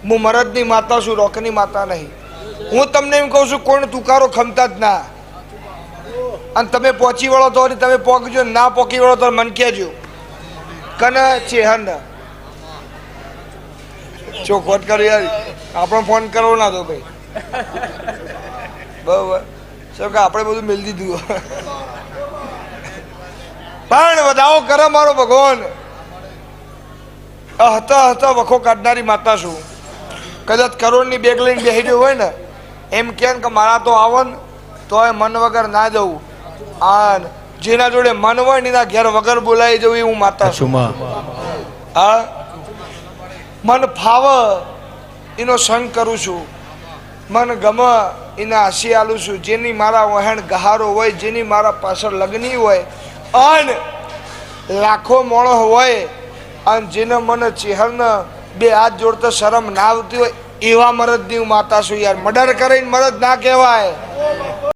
હું મરદની માતા છું, રોકની માતા નહીં. હું તમને એમ કહું છું, કોઈને તુકારો ખમતા જ ના. અને તમે પહોંચી વળો તો તમે પોકજો, ના પોકી વળો તો મન કહેજો કને ચેહન ચોખવટ કરો યાર. આપણો ફોન કરવો ના તો ભાઈ, બરાબર શું કે આપણે બધું મેળ દીધું. પણ વધાવો કરે મારો ભગવાન. હતા હતા વખો કાઢનારી માતા છું. કદાચ કરોડની બેગ લઈને બેસી ગયો હોય ને, એમ કે મારા તો આવન તો મન વગર ના જવું. આ જેના જોડે મન હોય ને એના ઘેર વગર બોલાવી જવું, હું માતા છું. હા, મન ફાવ એનો સંગ કરું છું, મન ગમ એને હાસી આલું છું. જેની મારા વહેણ ગહારો હોય, જેની મારા પાછળ લગ્ની હોય, અને લાખો મોણો હોય, અને જેને મને ચહેરને બે હાથ જોડતા શરમ ના આવતી હોય, એવા મરદની હું માતા છું યાર. મર્ડર કરીને મરદ ના કહેવાય.